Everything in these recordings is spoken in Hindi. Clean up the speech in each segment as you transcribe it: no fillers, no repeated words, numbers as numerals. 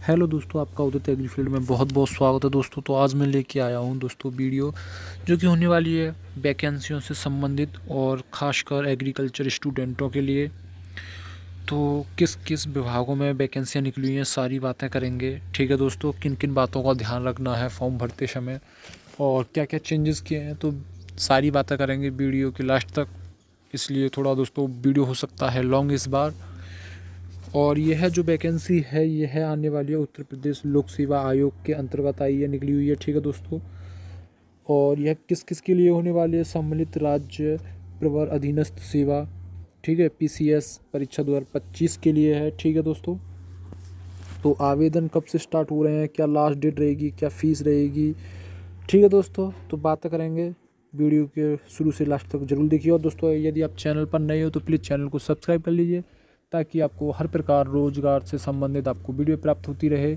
हेलो दोस्तों, आपका उदित एग्री फील्ड में बहुत बहुत स्वागत है दोस्तों। तो आज मैं लेके आया हूँ दोस्तों वीडियो जो कि होने वाली है वैकेंसियों से संबंधित और ख़ासकर एग्रीकल्चर स्टूडेंटों के लिए। तो किस किस विभागों में वैकेंसियाँ निकली हुई हैं सारी बातें करेंगे। ठीक है दोस्तों, किन किन बातों का ध्यान रखना है फॉर्म भरते समय और क्या क्या चेंजेस किए हैं, तो सारी बातें करेंगे वीडियो के लास्ट तक। इसलिए थोड़ा दोस्तों वीडियो हो सकता है लॉन्ग इस बार। और यह जो वैकेंसी है यह आने वाली है उत्तर प्रदेश लोक सेवा आयोग के अंतर्गत आई है, निकली हुई है। ठीक है दोस्तों, और यह किस किस के लिए होने वाली है? सम्मिलित राज्य प्रवर अधीनस्थ सेवा, ठीक है, पीसीएस परीक्षा 2025 के लिए है। ठीक है दोस्तों, तो आवेदन कब से स्टार्ट हो रहे हैं, क्या लास्ट डेट रहेगी, क्या फ़ीस रहेगी? ठीक है दोस्तों, तो बातें करेंगे। वीडियो के शुरू से लास्ट तक जरूर देखिए। और दोस्तों, यदि आप चैनल पर नए हो तो प्लीज़ चैनल को सब्सक्राइब कर लीजिए ताकि आपको हर प्रकार रोजगार से संबंधित आपको वीडियो प्राप्त होती रहे।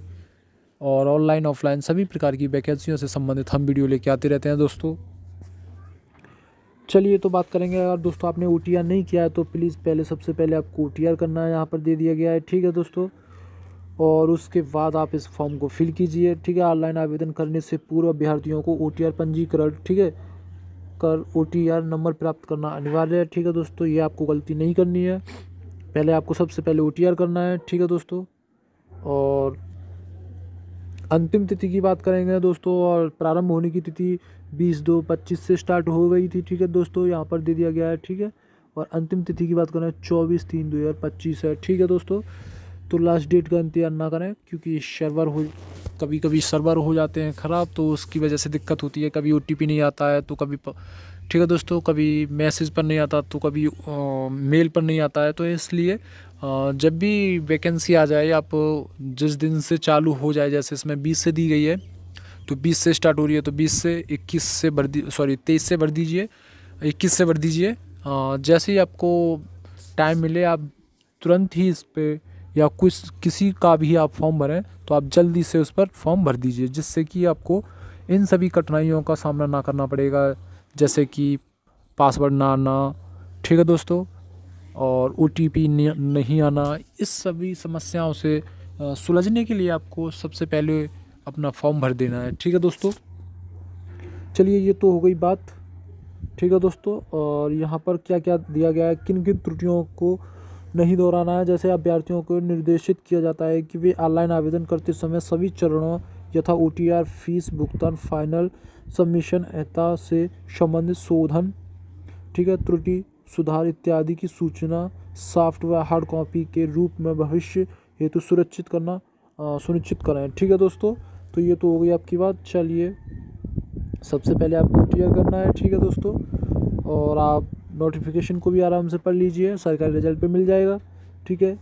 और ऑनलाइन ऑफलाइन सभी प्रकार की वैकेंसियों से संबंधित हम वीडियो लेके आते रहते हैं दोस्तों। चलिए तो बात करेंगे। अगर दोस्तों आपने OTR नहीं किया है तो प्लीज़ सबसे पहले आपको OTR करना है, यहाँ पर दे दिया गया है। ठीक है दोस्तों, और उसके बाद आप इस फॉर्म को फिल कीजिए। ठीक है, ऑनलाइन आवेदन करने से पूर्व अभ्यर्थियों को OTR पंजीकरण, ठीक है, कर OTR नंबर प्राप्त करना अनिवार्य है। ठीक है दोस्तों, ये आपको गलती नहीं करनी है। पहले आपको सबसे पहले OTR करना है। ठीक है दोस्तों, और अंतिम तिथि की बात करेंगे दोस्तों, और प्रारंभ होने की तिथि 20/2/25 से स्टार्ट हो गई थी। ठीक है दोस्तों, यहाँ पर दे दिया गया है। ठीक है, और अंतिम तिथि की बात करें 24/3/2025 है। ठीक है दोस्तों, तो लास्ट डेट का इंतजार ना करें क्योंकि कभी कभी सर्वर हो जाते हैं ख़राब, तो उसकी वजह से दिक्कत होती है। कभी OTP नहीं आता है तो कभी ठीक है दोस्तों, कभी मैसेज पर नहीं आता तो कभी मेल पर नहीं आता है। तो इसलिए जब भी वैकेंसी आ जाए, आप जिस दिन से चालू हो जाए, जैसे इसमें 20 से दी गई है तो 20 से स्टार्ट हो रही है, तो 20 से 21 से भर दी, सॉरी 23 से भर दीजिए, 21 से भर दीजिए। जैसे ही आपको टाइम मिले आप तुरंत ही इस पर या कुछ किसी का भी आप फॉर्म भरें तो आप जल्दी से उस पर फॉर्म भर दीजिए, जिससे कि आपको इन सभी कठिनाइयों का सामना ना करना पड़ेगा, जैसे कि पासवर्ड ना आना, ठीक है दोस्तों, और OTP नहीं आना। इस सभी समस्याओं से सुलझने के लिए आपको सबसे पहले अपना फॉर्म भर देना है। ठीक है दोस्तों, चलिए ये तो हो गई बात। ठीक है दोस्तों, और यहाँ पर क्या क्या दिया गया है, किन किन त्रुटियों को नहीं दोहराना है। जैसे अभ्यर्थियों को निर्देशित किया जाता है कि वे ऑनलाइन आवेदन करते समय सभी चरणों यथा OTR, फीस भुगतान, फाइनल सबमिशन अहता से संबंधित शोधन, ठीक है, त्रुटि सुधार इत्यादि की सूचना सॉफ्ट व हार्ड कॉपी के रूप में भविष्य हेतु सुनिश्चित करें। ठीक है दोस्तों, तो ये तो हो गई आपकी बात। चलिए सबसे पहले आपको OTR करना है। ठीक है दोस्तों, और आप नोटिफिकेशन को भी आराम से पढ़ लीजिए, सरकारी रिजल्ट पे मिल जाएगा। ठीक है,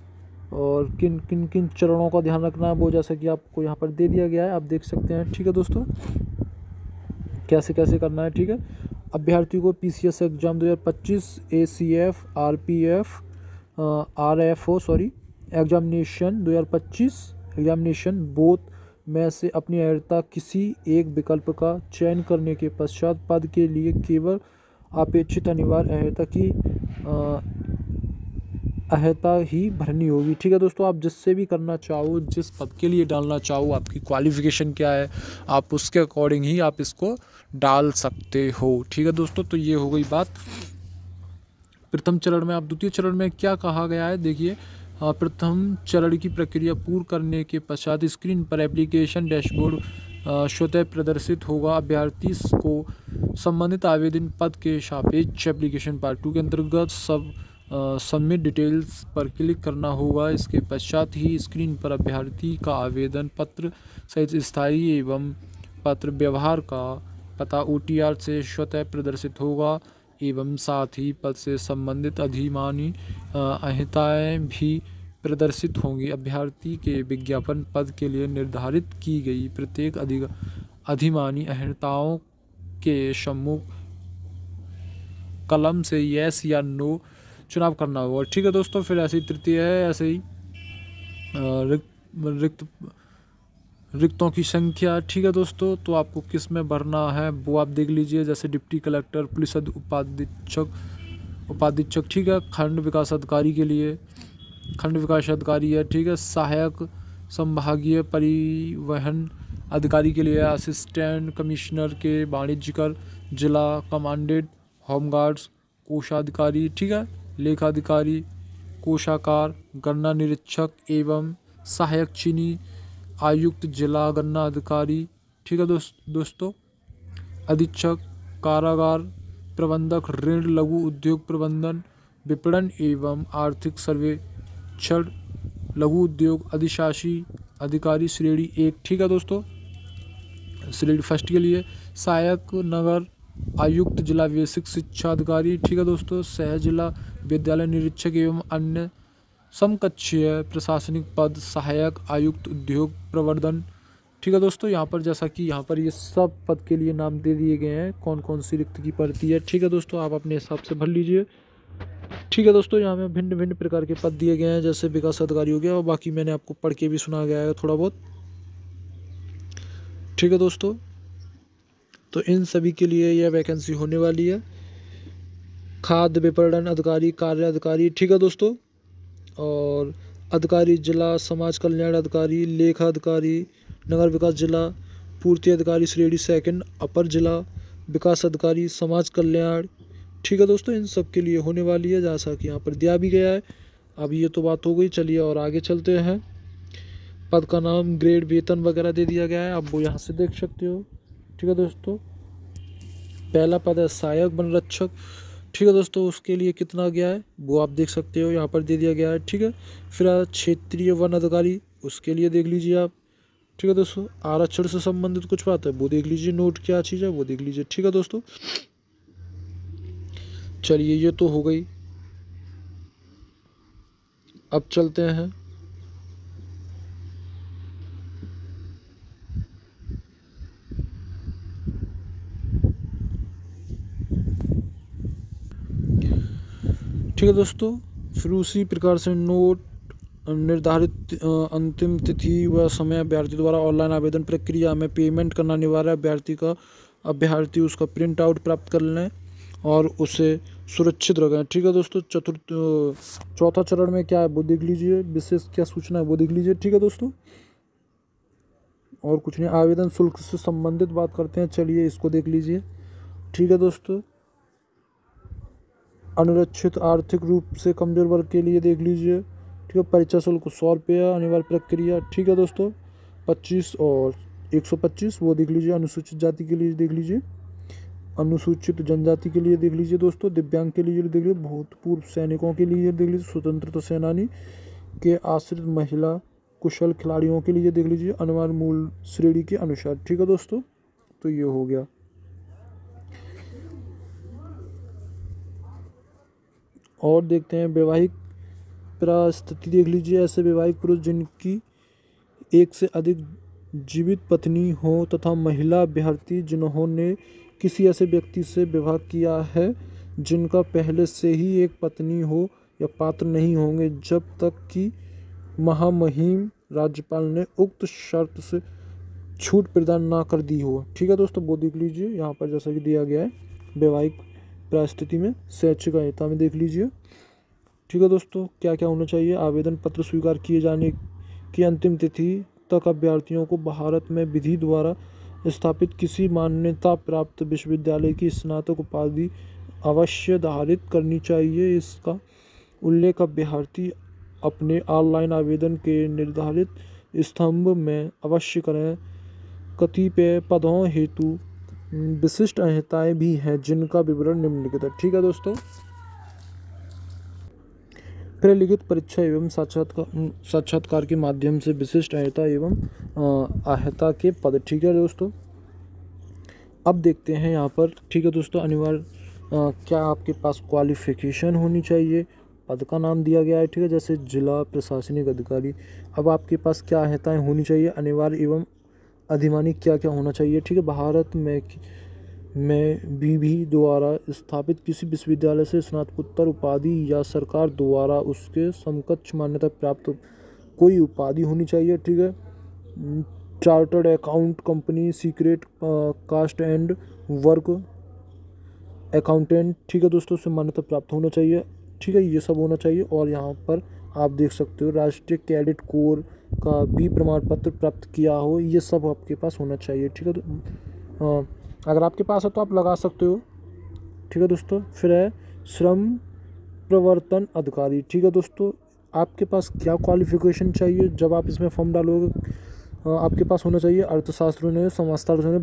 और किन किन किन चरणों का ध्यान रखना है वो जैसे कि आपको यहाँ पर दे दिया गया है, आप देख सकते हैं। ठीक है दोस्तों, कैसे कैसे करना है। ठीक है, अभ्यर्थी को PCS exam 2025, ACF, RPF, RFO examination 2025 examination both में से अपनी अर्हता किसी एक विकल्प का चयन करने के पश्चात पद के लिए केवल अपेक्षित अनिवार्य अहर्ता ही भरनी होगी। ठीक है दोस्तों, आप जिससे भी करना चाहो, जिस पद के लिए डालना चाहो, आपकी क्वालिफिकेशन क्या है, आप उसके अकॉर्डिंग ही आप इसको डाल सकते हो। ठीक है दोस्तों, तो ये हो गई बात प्रथम चरण में। आप द्वितीय चरण में क्या कहा गया है देखिए। प्रथम चरण की प्रक्रिया पूर्ण करने के पश्चात स्क्रीन पर एप्लीकेशन डैशबोर्ड स्वतः प्रदर्शित होगा। अभ्यर्थी को संबंधित आवेदन पद के सापेक्ष एप्लीकेशन पार्ट 2 के अंतर्गत सबमिट डिटेल्स पर क्लिक करना होगा। इसके पश्चात ही स्क्रीन पर अभ्यर्थी का आवेदन पत्र सहित स्थायी एवं पत्र व्यवहार का पता OTR से स्वतः प्रदर्शित होगा एवं साथ ही पद से संबंधित अधिमानी अहिंताएँ भी प्रदर्शित होंगी। अभ्यर्थी के विज्ञापन पद के लिए निर्धारित की गई प्रत्येक अधिमानी अहिंताओं के सम्मुख कलम से यस या नो चुनाव करना होगा। ठीक है दोस्तों, फिर ऐसे ही तृतीय है, ऐसे ही रिक्तों की संख्या। ठीक है दोस्तों, तो आपको किस में भरना है वो आप देख लीजिए, जैसे डिप्टी कलेक्टर, पुलिस उपाधीक्षक, ठीक है, खंड विकास अधिकारी के लिए खंड विकास अधिकारी है। ठीक है, सहायक संभागीय परिवहन अधिकारी के लिए असिस्टेंट कमिश्नर के वाणिज्यकर, जिला कमांडेंट होमगार्ड्स, कोषाधिकारी, ठीक है, लेखाधिकारी, कोषाकार, गन्ना निरीक्षक एवं सहायक चीनी आयुक्त, जिला गन्ना अधिकारी, ठीक है दोस्तों, अधीक्षक, कारागार प्रबंधक, ऋण लघु उद्योग प्रबंधन, विपणन एवं आर्थिक सर्वेक्षण, लघु उद्योग अधिशासी अधिकारी श्रेणी 1, ठीक है दोस्तों, श्रेणी फर्स्ट के लिए सहायक नगर आयुक्त, जिला बेसिक शिक्षा अधिकारी, ठीक है दोस्तों, सह जिला विद्यालय निरीक्षक एवं अन्य समकक्षीय प्रशासनिक पद, सहायक आयुक्त उद्योग प्रवर्धन, ठीक है दोस्तों। यहाँ पर जैसा कि यहाँ पर ये सब पद के लिए नाम दे दिए गए हैं, कौन कौन सी रिक्त की भर्ती है, ठीक है दोस्तों, आप अपने हिसाब से भर लीजिए, ठीक है दोस्तों। यहाँ में भिन्न भिन्न प्रकार के पद दिए गए हैं, जैसे विकास अधिकारी हो गया, और बाकी मैंने आपको पढ़ के भी सुना गया है थोड़ा बहुत, ठीक है दोस्तों। तो इन सभी के लिए यह वैकेंसी होने वाली है। खाद्य विपणन अधिकारी, कार्य अधिकारी, ठीक है दोस्तों, और अधिकारी जिला समाज कल्याण अधिकारी, लेखा अधिकारी, नगर विकास जिला पूर्ति अधिकारी श्रेणी 2, अपर जिला विकास अधिकारी समाज कल्याण, ठीक है दोस्तों। इन सब के लिए होने वाली है, जैसा कि यहाँ पर दिया भी गया है। अब ये तो बात हो गई, चलिए और आगे चलते हैं। पद का नाम, ग्रेड, वेतन वगैरह दे दिया गया है, आप वो यहाँ से देख सकते हो, ठीक है दोस्तों। पहला पद है सहायक वन रक्षक, ठीक है दोस्तों, उसके लिए कितना गया है वो आप देख सकते हो, यहाँ पर दे दिया गया है, ठीक है। फिर क्षेत्रीय वन अधिकारी, उसके लिए देख लीजिए आप, ठीक है दोस्तों। आरक्षण से संबंधित कुछ बात है वो देख लीजिए, नोट क्या चीज़ है वो देख लीजिए, ठीक है दोस्तों। चलिए ये तो हो गई, अब चलते हैं ठीक है दोस्तों। फिर उसी प्रकार से नोट, निर्धारित अंतिम तिथि व समय, अभ्यर्थी द्वारा ऑनलाइन आवेदन प्रक्रिया में पेमेंट करना अनिवार्य है। अभ्यर्थी उसका प्रिंट आउट प्राप्त कर लें और उसे सुरक्षित रखें, ठीक है दोस्तों। चौथा चरण में क्या है वो देख लीजिए, विशेष क्या सूचना है वो देख लीजिए, ठीक है दोस्तों। और कुछ नहीं, आवेदन शुल्क से संबंधित बात करते हैं, चलिए इसको देख लीजिए, ठीक है दोस्तों। अनुरक्षित आर्थिक रूप से कमजोर वर्ग के लिए देख लीजिए, ठीक है, परीक्षा शुल्क 100 रुपया, अनिवार्य प्रक्रिया, ठीक है दोस्तों, 25 और 125 वो देख लीजिए। अनुसूचित जाति के लिए देख लीजिए, अनुसूचित जनजाति के लिए देख लीजिए दोस्तों, दिव्यांग के लिए देख लीजिए, भूतपूर्व सैनिकों के लिए देख लीजिए, स्वतंत्रता सेनानी के आश्रित महिला कुशल खिलाड़ियों के लिए देख लीजिए, अनिवार्य मूल श्रेणी के अनुसार, ठीक है दोस्तों। तो ये हो गया। और देखते हैं वैवाहिक परिस्थिति देख लीजिए, ऐसे वैवाहिक पुरुष जिनकी एक से अधिक जीवित पत्नी हो तथा महिला अभ्यर्थी जिन्होंने किसी ऐसे व्यक्ति से विवाह किया है जिनका पहले से ही एक पत्नी हो या पात्र नहीं होंगे जब तक कि महामहिम राज्यपाल ने उक्त शर्त से छूट प्रदान ना कर दी हो, ठीक है दोस्तों। वो देख लीजिए यहाँ पर जैसा कि दिया गया है, वैवाहिक परिस्थिति में शैक्षिक अहता में देख लीजिए, ठीक है दोस्तों। क्या क्या होना चाहिए, आवेदन पत्र स्वीकार किए जाने की अंतिम तिथि तक अभ्यर्थियों को भारत में विधि द्वारा स्थापित किसी मान्यता प्राप्त विश्वविद्यालय की स्नातक उपाधि अवश्य धारित करनी चाहिए। इसका उल्लेख अभ्यर्थी अपने ऑनलाइन आवेदन के निर्धारित स्तंभ में अवश्य करें। कतिपय पदों हेतु विशिष्ट अहर्ताएँ भी हैं जिनका विवरण निम्नलिखित है, ठीक है दोस्तों। लिखित परीक्षा एवं साक्षात्कार के माध्यम से विशिष्ट अहर्ता एवं अहर्ता के पद, ठीक है दोस्तों। अब देखते हैं यहाँ पर, ठीक है दोस्तों, अनिवार्य क्या आपके पास क्वालिफिकेशन होनी चाहिए, पद का नाम दिया गया है, ठीक है, जैसे जिला प्रशासनिक अधिकारी। अब आपके पास क्या अहर्ताएँ होनी चाहिए, अनिवार्य एवं अधिमानिक क्या क्या होना चाहिए, ठीक है। भारत में विधि द्वारा स्थापित किसी विश्वविद्यालय से स्नातकोत्तर उपाधि या सरकार द्वारा उसके समकक्ष मान्यता प्राप्त कोई उपाधि होनी चाहिए, ठीक है। Chartered account company, secret cost and work accountant, ठीक है दोस्तों, से मान्यता प्राप्त होना चाहिए, ठीक है, ये सब होना चाहिए। और यहाँ पर आप देख सकते हो, राष्ट्रीय कैडेट कोर का बी प्रमाण पत्र प्राप्त किया हो, ये सब आपके पास होना चाहिए। ठीक है, तो अगर आपके पास है तो आप लगा सकते हो। ठीक है दोस्तों, फिर है श्रम प्रवर्तन अधिकारी। ठीक है दोस्तों, आपके पास क्या क्वालिफिकेशन चाहिए जब आप इसमें फॉर्म डालोगे? आपके पास होना चाहिए अर्थशास्त्र में, समाजशास्त्र में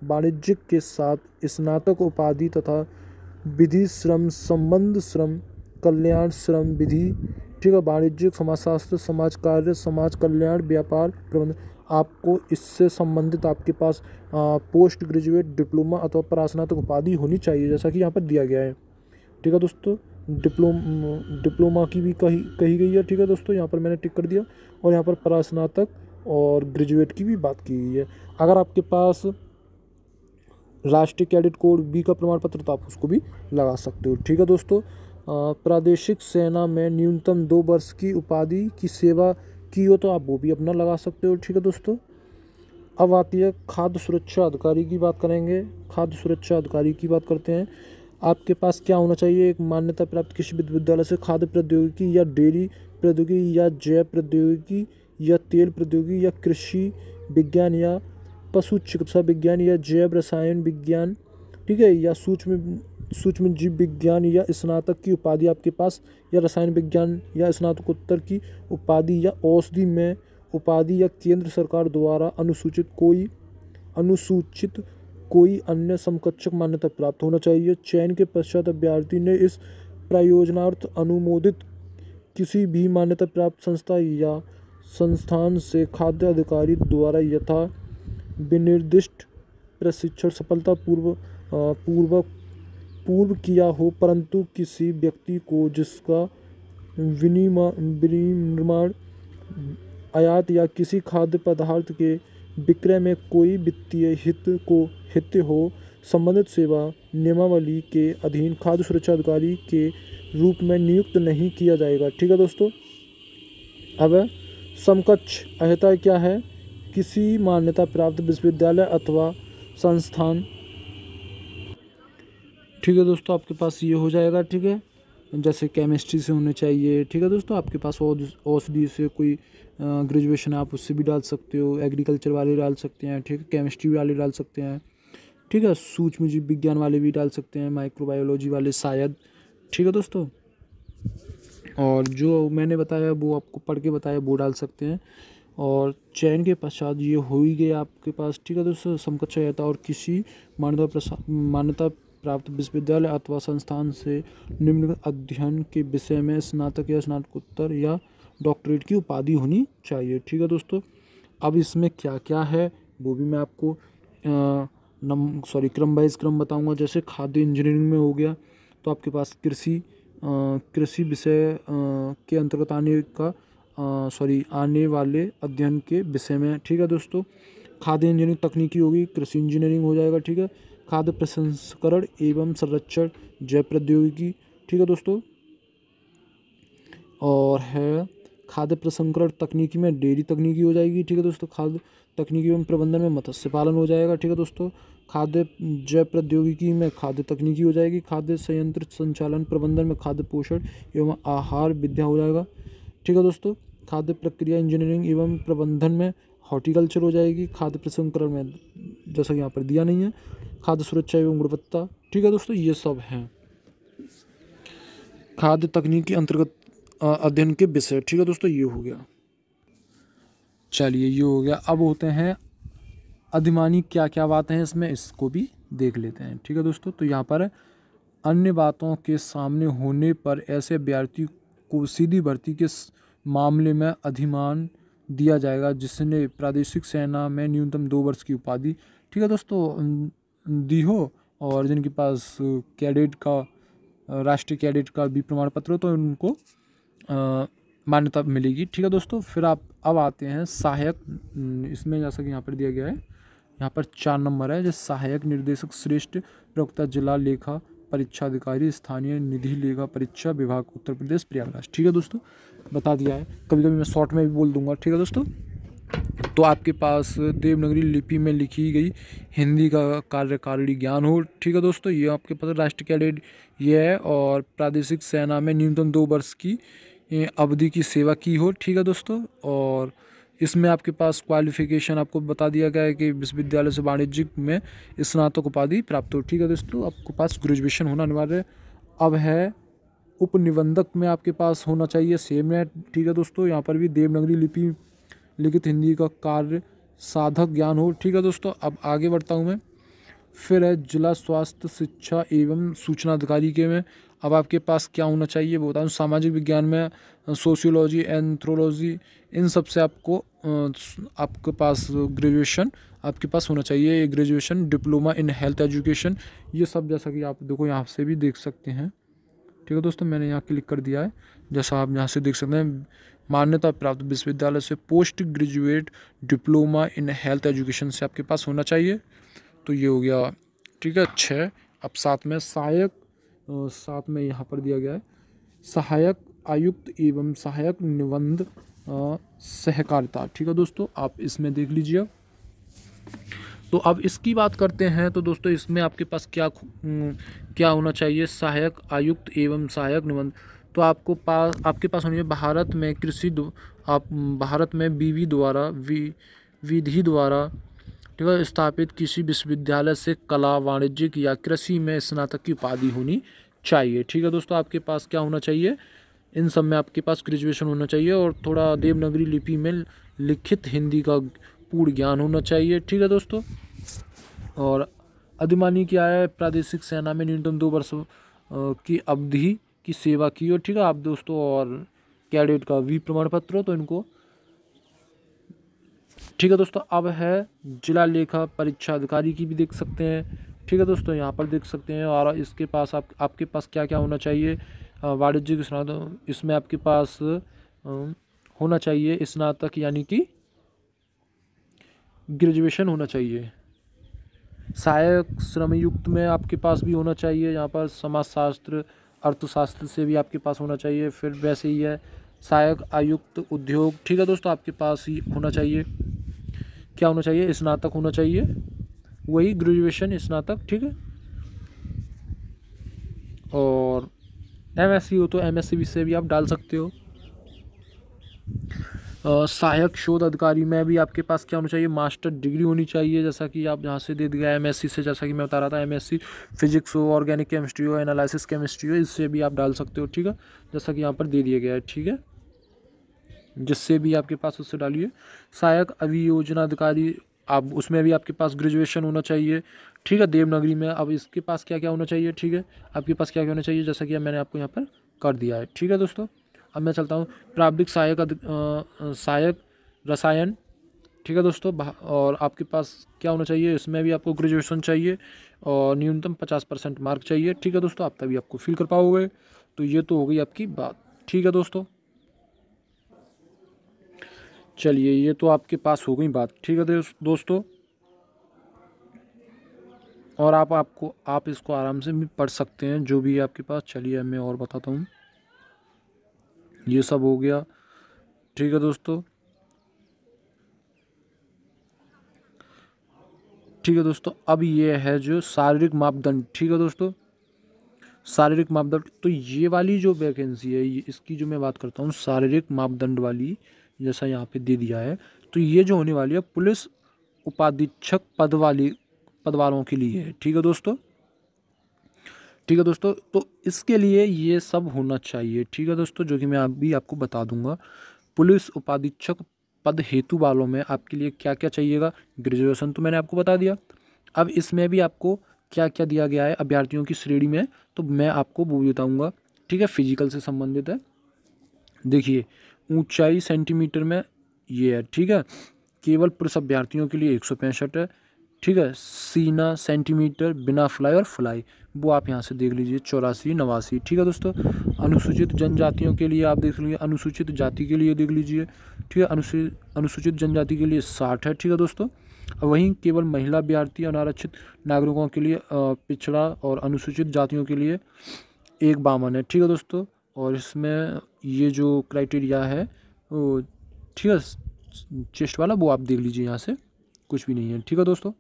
वाणिज्यिक के साथ स्नातक उपाधि तथा विधि श्रम संबंध श्रम कल्याण श्रम विधि। ठीक है, वाणिज्यिक, समाजशास्त्र, समाज कार्य, समाज कल्याण, व्यापार प्रबंधन। आपको इससे संबंधित आपके पास पोस्ट ग्रेजुएट, डिप्लोमा अथवा परास्नातक उपाधि होनी चाहिए, जैसा कि यहाँ पर दिया गया है। ठीक है दोस्तों, डिप्लोमा की भी कही गई है। ठीक है दोस्तों, यहाँ पर मैंने टिक कर दिया, और यहाँ पर परास्नातक और ग्रेजुएट की भी बात की गई है। अगर आपके पास राष्ट्रीय कैडेट कोड बी का प्रमाण पत्र तो आप उसको भी लगा सकते हो। ठीक है दोस्तों, प्रादेशिक सेना में न्यूनतम 2 वर्ष की उपाधि की सेवा की हो तो आप वो भी अपना लगा सकते हो। ठीक है दोस्तों, अब आती है खाद्य सुरक्षा अधिकारी की बात करेंगे। खाद्य सुरक्षा अधिकारी की बात करते हैं। आपके पास क्या होना चाहिए? एक मान्यता प्राप्त किसी विश्वविद्यालय से खाद्य प्रौद्योगिकी या डेयरी प्रौद्योगिकी या जैव प्रौद्योगिकी या तेल प्रौद्योगिकी या कृषि विज्ञान या पशु चिकित्सा विज्ञान या जैव रसायन विज्ञान, ठीक है, या सूक्ष्म जीव विज्ञान या स्नातक की उपाधि आपके पास, या रसायन विज्ञान या स्नातकोत्तर की उपाधि या औषधि में उपाधि, या केंद्र सरकार द्वारा अनुसूचित कोई अन्य समकक्षक मान्यता प्राप्त होना चाहिए। चयन के पश्चात अभ्यर्थी ने इस प्रयोजनार्थ अनुमोदित किसी भी मान्यता प्राप्त संस्था या संस्थान से खाद्य अधिकारी द्वारा यथा विनिर्दिष्ट प्रशिक्षण पूर्व किया हो, परंतु किसी व्यक्ति को जिसका विनिर्माण, आयात या किसी खाद्य पदार्थ के विक्रय में कोई वित्तीय हित हो, संबंधित सेवा नियमावली के अधीन खाद्य सुरक्षा अधिकारी के रूप में नियुक्त नहीं किया जाएगा। ठीक है दोस्तों, अब समकक्ष अहता क्या है? किसी मान्यता प्राप्त विश्वविद्यालय अथवा संस्थान। ठीक है दोस्तों, आपके पास ये हो जाएगा। ठीक है, जैसे केमिस्ट्री से होने चाहिए। ठीक है दोस्तों, आपके पास औषधि से कोई ग्रेजुएशन है आप उससे भी डाल सकते हो, एग्रीकल्चर वाले डाल सकते हैं। ठीक है, केमिस्ट्री वाले डाल सकते हैं। ठीक है, सूक्ष्म जीव विज्ञान वाले भी डाल सकते हैं, माइक्रोबायोलॉजी वाले शायद। ठीक है दोस्तों, और जो मैंने बताया वो आपको पढ़ के बताया वो डाल सकते हैं। और चयन के पश्चात ये हो ही गया आपके पास। ठीक है दोस्तों, समकक्ष अहता और किसी मान्यता प्राप्त विश्वविद्यालय अथवा संस्थान से निम्न अध्ययन के विषय में स्नातक या स्नातकोत्तर या डॉक्टरेट की उपाधि होनी चाहिए। ठीक है दोस्तों, अब इसमें क्या क्या है वो भी मैं आपको क्रम वाइज क्रम बताऊंगा। जैसे खाद्य इंजीनियरिंग में हो गया तो आपके पास कृषि विषय के अंतर्गत आने वाले अध्ययन के विषय में। ठीक है दोस्तों, खाद्य इंजीनियरिंग तकनीकी होगी, कृषि इंजीनियरिंग हो जाएगा। ठीक है, खाद्य प्रसंस्करण एवं संरक्षण जैव प्रौद्योगिकी। ठीक है दोस्तों, और है खाद्य प्रसंस्करण तकनीकी में डेयरी तकनीकी हो जाएगी। ठीक है दोस्तों, खाद्य तकनीकी एवं प्रबंधन में मत्स्य पालन हो जाएगा। ठीक है दोस्तों, खाद्य जैव प्रौद्योगिकी में खाद्य तकनीकी हो जाएगी। खाद्य संयंत्र संचालन प्रबंधन में खाद्य पोषण एवं आहार विद्या हो जाएगा। ठीक है दोस्तों, खाद्य प्रक्रिया इंजीनियरिंग एवं प्रबंधन में हॉर्टिकल्चर हो जाएगी। खाद्य प्रसंस्करण में जैसा कि यहाँ पर दिया नहीं है, खाद्य सुरक्षा एवं गुणवत्ता। ठीक है दोस्तों, ये सब हैं खाद्य तकनीकी अंतर्गत अध्ययन के विषय। ठीक है दोस्तों, ये हो गया। चलिए, ये हो गया। अब होते हैं अधिमानी, क्या क्या बातें हैं इसमें, इसको भी देख लेते हैं। ठीक है दोस्तों, तो यहाँ पर अन्य बातों के सामने होने पर ऐसे अभ्यर्थी को सीधी भर्ती के मामले में अधिमान दिया जाएगा जिसने प्रादेशिक सेना में न्यूनतम 2 वर्ष की उपाधि, ठीक है दोस्तों, दी हो, और जिनके पास कैडेट का राष्ट्रीय कैडेट का भी प्रमाण पत्र हो तो उनको मान्यता मिलेगी। ठीक है दोस्तों, फिर अब आते हैं सहायक। इसमें जैसा कि यहाँ पर दिया गया है, यहाँ पर 4 नंबर है, जो सहायक निर्देशक श्रेष्ठ प्रवक्ता जिला लेखा परीक्षा अधिकारी स्थानीय निधि लेखा परीक्षा विभाग उत्तर प्रदेश प्रयागराज। ठीक है दोस्तों, बता दिया है, कभी कभी मैं शॉर्ट में भी बोल दूंगा। ठीक है दोस्तों, तो आपके पास देवनागरी लिपि में लिखी गई हिंदी का कार्यकारिणी ज्ञान हो। ठीक है दोस्तों, ये आपके पास राष्ट्रीय कैडेट ये है, और प्रादेशिक सेना में न्यूनतम 2 वर्ष की अवधि की सेवा की हो। ठीक है दोस्तों, और इसमें आपके पास क्वालिफिकेशन आपको बता दिया गया है कि विश्वविद्यालय से वाणिज्यिक में स्नातक उपाधि प्राप्त हो। ठीक है दोस्तों, आपके पास ग्रेजुएशन होना अनिवार्य है। अब है उपनिबंधक में आपके पास होना चाहिए सेम है। ठीक है दोस्तों, यहाँ पर भी देवनागरी लिपि लिखित हिंदी का कार्य साधक ज्ञान हो। ठीक है दोस्तों, अब आगे बढ़ता हूँ मैं। फिर है जिला स्वास्थ्य शिक्षा एवं सूचना अधिकारी के में। अब आपके पास क्या होना चाहिए वो बताऊँ। सामाजिक विज्ञान में सोशियोलॉजी, एंथ्रोलॉजी, इन सब से आपको आपके पास ग्रेजुएशन आपके पास होना चाहिए। Graduation, diploma in health education, ये सब जैसा कि आप देखो यहाँ से भी देख सकते हैं। ठीक है दोस्तों, मैंने यहाँ क्लिक कर दिया है, जैसा आप यहाँ से देख सकते हैं। मान्यता प्राप्त विश्वविद्यालय से post graduate diploma in health education से आपके पास होना चाहिए। तो ये हो गया। ठीक है, 6। अब साथ में सहायक, साथ में यहाँ पर दिया गया है सहायक आयुक्त एवं सहायक निबंध सहकारिता। ठीक है दोस्तों, आप इसमें देख लीजिए। तो अब इसकी बात करते हैं। तो दोस्तों इसमें आपके पास क्या होना चाहिए। सहायक आयुक्त एवं सहायक निबंध, तो आपके पास होनी है भारत में आप भारत में विधि द्वारा ठीक है स्थापित किसी विश्वविद्यालय से कला, वाणिज्यिक या कृषि में स्नातक की उपाधि होनी चाहिए। ठीक है दोस्तों, आपके पास क्या होना चाहिए, इन सब में आपके पास ग्रेजुएशन होना चाहिए, और थोड़ा देवनागरी लिपि में लिखित हिंदी का पूर्ण ज्ञान होना चाहिए। ठीक है दोस्तों, और अधिमानी क्या है, प्रादेशिक सेना में न्यूनतम 2 वर्ष की अवधि की सेवा की हो। ठीक है आप दोस्तों, और कैडेट का भी प्रमाण पत्र हो तो इनको। ठीक है दोस्तों, अब है जिला लेखा परीक्षा अधिकारी की भी देख सकते हैं। ठीक है दोस्तों, यहाँ पर देख सकते हैं, और इसके पास आपके पास क्या क्या होना चाहिए। वाणिज्यिक स्नातक, इसमें आपके पास होना चाहिए स्नातक यानी कि ग्रेजुएशन होना चाहिए। सहायक श्रमयुक्त में आपके पास भी होना चाहिए। यहाँ पर समाजशास्त्र, अर्थशास्त्र से भी आपके पास होना चाहिए। फिर वैसे ही है सहायक आयुक्त उद्योग। ठीक है दोस्तों, आपके पास ही होना चाहिए, क्या होना चाहिए, स्नातक होना चाहिए, वही ग्रेजुएशन स्नातक। ठीक है, और एमएससी हो तो एमएससी से भी आप डाल सकते हो। सहायक शोध अधिकारी में भी आपके पास क्या होना चाहिए, मास्टर डिग्री होनी चाहिए, जैसा कि आप यहाँ से दे दिया एमएससी से, जैसा कि मैं बता रहा था एमएससी फिजिक्स हो, ऑर्गेनिक केमिस्ट्री हो, एनालिसिस केमिस्ट्री हो, इससे भी आप डाल सकते हो। ठीक है, जैसा कि यहाँ पर दे दिया गया है। ठीक है, जिससे भी आपके पास उससे डालिए। सहायक अभियोजना अधिकारी, आप उसमें भी आपके पास ग्रेजुएशन होना चाहिए। ठीक है, देवनागरी में। अब इसके पास क्या क्या होना चाहिए। ठीक है, आपके पास क्या क्या होना चाहिए, जैसा कि मैंने आपको यहाँ पर कर दिया है। ठीक है दोस्तों, अब मैं चलता हूँ प्रारंभिक सहायक रसायन। ठीक है दोस्तों, और आपके पास क्या होना चाहिए, इसमें भी आपको ग्रेजुएशन चाहिए, और न्यूनतम 50% मार्क चाहिए। ठीक है दोस्तों, आप तभी आपको फिल कर पाओगे। तो ये तो हो गई आपकी बात। ठीक है दोस्तों, चलिए ये तो आपके पास हो गई बात। ठीक है दोस्तों, और आप इसको आराम से भी पढ़ सकते हैं जो भी है आपके पास। चलिए मैं और बताता हूँ, ये सब हो गया। ठीक है दोस्तों, ठीक है दोस्तों, अब ये है जो शारीरिक मापदंड। ठीक है दोस्तों, शारीरिक मापदंड, तो ये वाली जो वैकेंसी है इसकी जो मैं बात करता हूँ शारीरिक मापदंड वाली, जैसा यहाँ पे दे दिया है, तो ये जो होने वाली है पुलिस उपाधीक्षक पद वालों के लिए है। ठीक है दोस्तों, ठीक है दोस्तों, तो इसके लिए ये सब होना चाहिए। ठीक है दोस्तों, जो कि मैं अभी आपको बता दूंगा। पुलिस उपाधीक्षक पद हेतु वालों में आपके लिए क्या क्या चाहिएगा, ग्रेजुएशन तो मैंने आपको बता दिया। अब इसमें भी आपको क्या क्या दिया गया है अभ्यर्थियों की श्रेणी में, तो मैं आपको वो बताऊँगा। ठीक है, फिजिकल से संबंधित है। देखिए, ऊंचाई सेंटीमीटर में ये है। ठीक है, केवल पुरुष अभ्यर्थियों के लिए 165 है। ठीक है, सीना सेंटीमीटर बिना फ्लाई और फ्लाई, वो आप यहाँ से देख लीजिए 84, 89। ठीक है दोस्तों, अनुसूचित जनजातियों के लिए आप देख लीजिए, अनुसूचित जाति के लिए देख लीजिए। ठीक है, अनुसूचित जनजाति के लिए 60 है। ठीक है दोस्तों, वहीं केवल महिला अभ्यर्थी, अनारक्षित नागरिकों के लिए पिछड़ा और अनुसूचित जातियों के लिए 52 है। ठीक है दोस्तों, और इसमें ये जो क्राइटेरिया है वो ठीक है चेस्ट वाला, वो आप देख लीजिए, यहाँ से कुछ भी नहीं है। ठीक है दोस्तों,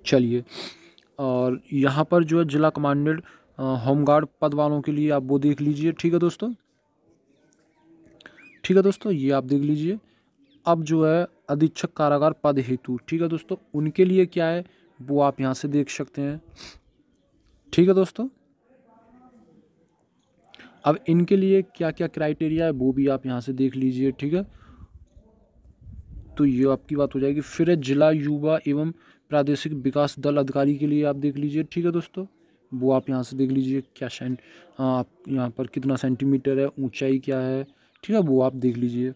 चलिए। और यहाँ पर जो है जिला कमांडेंट होमगार्ड पद वालों के लिए आप वो देख लीजिए। ठीक है दोस्तों, ठीक है दोस्तों, ये आप देख लीजिए। अब जो है अधीक्षक कारागार पद हेतु, ठीक है दोस्तों, उनके लिए क्या है वो आप यहाँ से देख सकते हैं। ठीक है दोस्तों, अब इनके लिए क्या क्या क्राइटेरिया है वो भी आप यहाँ से देख लीजिए। ठीक है, तो ये आपकी बात हो जाएगी। फिर है जिला युवा एवं प्रादेशिक विकास दल अधिकारी के लिए आप देख लीजिए। ठीक है दोस्तों, वो आप यहाँ से देख लीजिए क्या आप यहाँ पर कितना सेंटीमीटर है, ऊंचाई क्या है, ठीक है, वो आप देख लीजिए।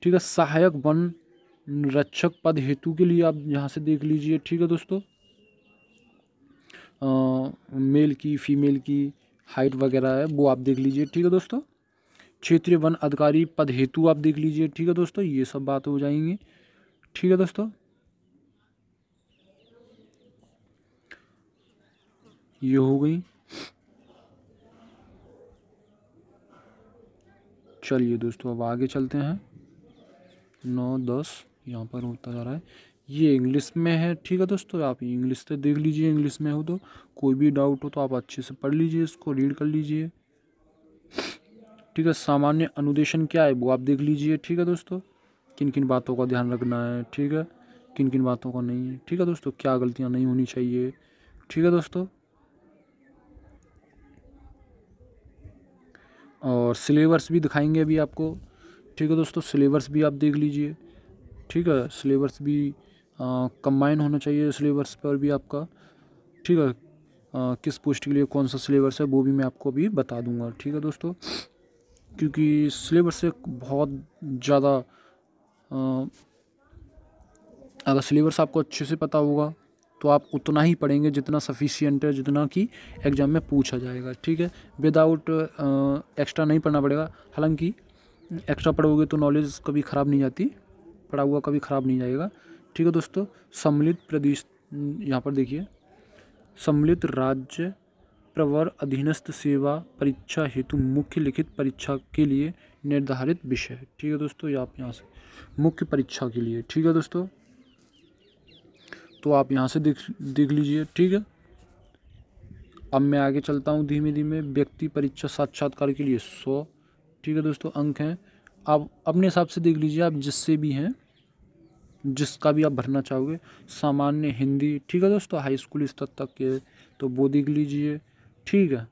ठीक है, सहायक वन रक्षक पद हेतु के लिए आप यहाँ से देख लीजिए। ठीक है दोस्तों, मेल की फीमेल की हाइट वगैरह है वो आप देख लीजिए। ठीक है दोस्तों, क्षेत्रीय वन अधिकारी पद हेतु आप देख लीजिए। ठीक है दोस्तों, ये सब बात हो जाएंगी। ठीक है दोस्तों, ये हो गई। चलिए दोस्तों, अब आगे चलते हैं। 9-10 यहाँ पर होता जा रहा है, ये इंग्लिश में है। ठीक है दोस्तों, आप इंग्लिश से देख लीजिए, इंग्लिश में हो तो कोई भी डाउट हो तो आप अच्छे से पढ़ लीजिए, इसको रीड कर लीजिए। ठीक है, सामान्य अनुदेशन क्या है वो आप देख लीजिए। ठीक है दोस्तों, किन किन बातों का ध्यान रखना है, ठीक है, किन किन बातों का नहीं है। ठीक है दोस्तों, क्या गलतियाँ नहीं होनी चाहिए। ठीक है दोस्तों, और सिलेबस भी दिखाएंगे अभी आपको। ठीक है दोस्तों, सिलेबस भी आप देख लीजिए। ठीक है, सिलेबस भी कंबाइन होना चाहिए सिलेबस पर भी आपका। ठीक है, किस पोस्ट के लिए कौन सा सिलेबस है वो भी मैं आपको अभी बता दूंगा। ठीक है दोस्तों, क्योंकि सिलेबस से बहुत ज़्यादा अगर सिलेबस आपको अच्छे से पता होगा तो आप उतना ही पढ़ेंगे जितना सफिशिएंट है, जितना कि एग्ज़ाम में पूछा जाएगा। ठीक है, विदाउट एक्स्ट्रा नहीं पढ़ना पड़ेगा। हालांकि एक्स्ट्रा पढ़ोगे तो नॉलेज कभी ख़राब नहीं जाती, पढ़ा हुआ कभी ख़राब नहीं जाएगा। ठीक है दोस्तों, सम्मिलित प्रदेश, यहाँ पर देखिए, सम्मिलित राज्य प्रवर अधीनस्थ सेवा परीक्षा हेतु मुख्य लिखित परीक्षा के लिए निर्धारित विषय। ठीक है दोस्तों, ये आप यहाँ से मुख्य परीक्षा के लिए। ठीक है दोस्तों, तो आप यहाँ से देख लीजिए। ठीक है, अब मैं आगे चलता हूँ धीमे धीमे। व्यक्ति परीक्षा साक्षात्कार के लिए 100, ठीक है दोस्तों, अंक हैं। आप अपने हिसाब से देख लीजिए, आप जिससे भी हैं, जिसका भी आप भरना चाहोगे। सामान्य हिंदी, ठीक है दोस्तों, हाई स्कूल स्तर तक के, तो वो देख लीजिए। ठीक है,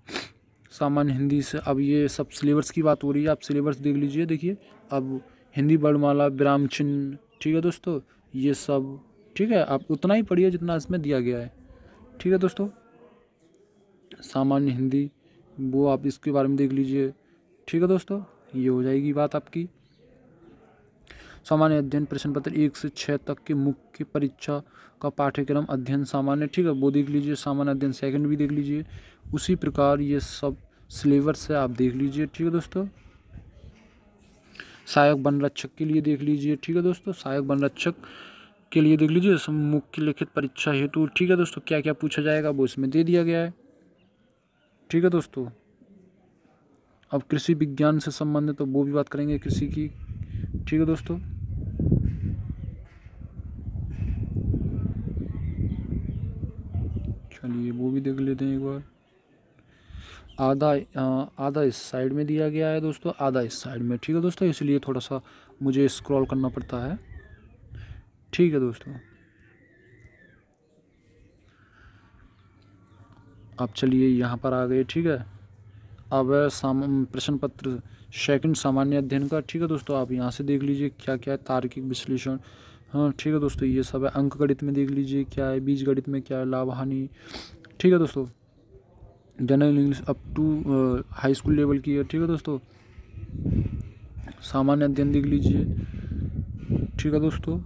सामान्य हिंदी से अब ये सब सिलेबस की बात हो रही है, आप सिलेबस देख लीजिए। देखिए, अब हिंदी वर्णमाला, विराम चिन्ह, ठीक है दोस्तों, ये सब। ठीक है, आप उतना ही पढ़िए जितना इसमें दिया गया है। ठीक है दोस्तों, सामान्य हिंदी वो आप इसके बारे में देख लीजिए। ठीक है दोस्तों, ये हो जाएगी बात आपकी। सामान्य अध्ययन प्रश्न पत्र 1 से 6 तक के मुख्य परीक्षा का पाठ्यक्रम अध्ययन सामान्य, ठीक है, वो देख लीजिए। सामान्य अध्ययन सेकंड भी देख लीजिए। उसी प्रकार ये सब सिलेबस है, आप देख लीजिए। ठीक है दोस्तों, सहायक वन रक्षक के लिए देख लीजिए। ठीक है दोस्तों, सहायक वन रक्षक के लिए देख लीजिए मुख्य लिखित परीक्षा हेतु। ठीक है दोस्तों, क्या क्या पूछा जाएगा वो इसमें दे दिया गया है। ठीक है दोस्तों, अब कृषि विज्ञान से संबंधित तो वो भी बात करेंगे कृषि की। ठीक है दोस्तों, चलिए वो भी देख लेते हैं एक बार। आधा इस साइड में दिया गया है दोस्तों, आधा इस साइड में। ठीक है दोस्तों, इसलिए थोड़ा सा मुझे स्क्रॉल करना पड़ता है। ठीक है दोस्तों, अब चलिए यहाँ पर आ गए। ठीक है, अब प्रश्न पत्र सेकंड सामान्य अध्ययन का। ठीक है दोस्तों, आप यहाँ से देख लीजिए क्या क्या है। तार्किक विश्लेषण, हाँ ठीक है दोस्तों, ये सब है। अंक गणित में देख लीजिए क्या है, बीज गणित में क्या है, लाभ हानि। ठीक है दोस्तों, general English up to high school level की है। ठीक है दोस्तों, सामान्य अध्ययन देख लीजिए। ठीक है दोस्तों,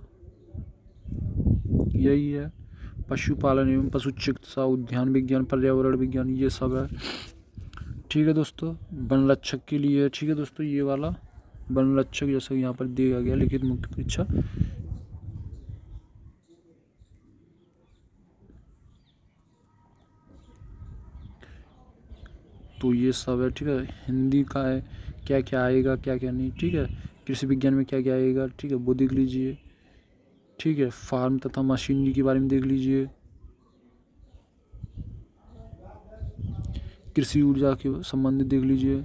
यही है। पशुपालन एवं पशु चिकित्सा, उद्यान विज्ञान, पर्यावरण विज्ञान, ये सब है। ठीक है दोस्तों, वन रक्षक के लिए। ठीक है दोस्तों, ये वाला वन रक्षक जैसा यहाँ पर दिया गया लिखित मुख्य परीक्षा। तो ये सब है। ठीक है, हिंदी का है क्या क्या आएगा क्या क्या नहीं। ठीक है, कृषि विज्ञान में क्या क्या आएगा, ठीक है, वो देख लीजिए। ठीक है, फार्म तथा मशीनरी के बारे में देख लीजिए। कृषि ऊर्जा के संबंधित देख लीजिए।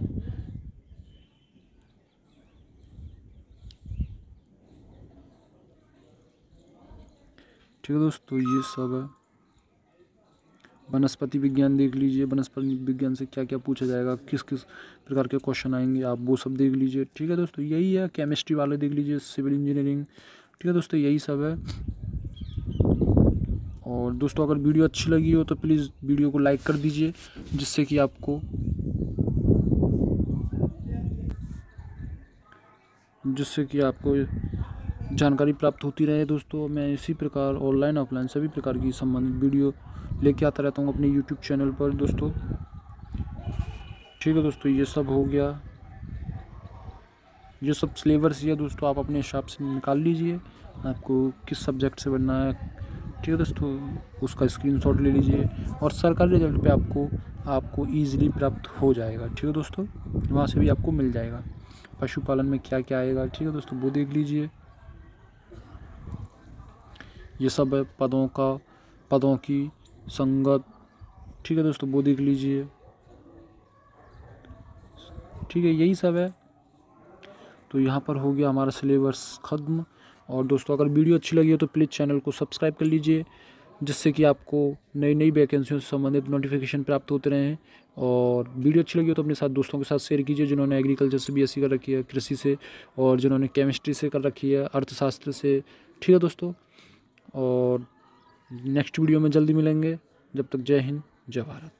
ठीक है दोस्तों, ये सब है। वनस्पति विज्ञान देख लीजिए, वनस्पति विज्ञान से क्या क्या पूछा जाएगा, किस किस प्रकार के क्वेश्चन आएंगे, आप वो सब देख लीजिए। ठीक है दोस्तों, यही है। केमिस्ट्री वाले देख लीजिए, सिविल इंजीनियरिंग। ठीक है दोस्तों, यही सब है। और दोस्तों अगर वीडियो अच्छी लगी हो तो प्लीज़ वीडियो को लाइक कर दीजिए, जिससे कि आपको जानकारी प्राप्त होती रहे। दोस्तों मैं इसी प्रकार ऑनलाइन ऑफलाइन सभी प्रकार की संबंधित वीडियो लेके आता रहता हूँ अपने यूट्यूब चैनल पर दोस्तों। ठीक है दोस्तों, ये सब हो गया, ये सब सिलेबस है दोस्तों, आप अपने हिसाब से निकाल लीजिए आपको किस सब्जेक्ट से बनना है। ठीक है दोस्तों, उसका स्क्रीनशॉट ले लीजिए और सरकारी रिजल्ट पे आपको ईजिली प्राप्त हो जाएगा। ठीक है दोस्तों, वहाँ से भी आपको मिल जाएगा पशुपालन में क्या क्या आएगा। ठीक है दोस्तों, वो देख लीजिए। ये सब है पदों की संगत। ठीक है दोस्तों, वो देख लीजिए। ठीक है, यही सब है। तो यहाँ पर हो गया हमारा सिलेबस ख़त्म। और दोस्तों अगर वीडियो अच्छी लगी हो तो प्लीज़ चैनल को सब्सक्राइब कर लीजिए, जिससे कि आपको नई नई वैकेंसियों से संबंधित नोटिफिकेशन प्राप्त होते रहें। और वीडियो अच्छी लगी हो तो अपने साथ दोस्तों के साथ शेयर कीजिए, जिन्होंने एग्रीकल्चर से बीएससी कर रखी है, कृषि से, और जिन्होंने केमिस्ट्री से कर रखी है, अर्थशास्त्र से। ठीक है दोस्तों, और नेक्स्ट वीडियो में जल्दी मिलेंगे। जब तक जय हिंद, जय भारत।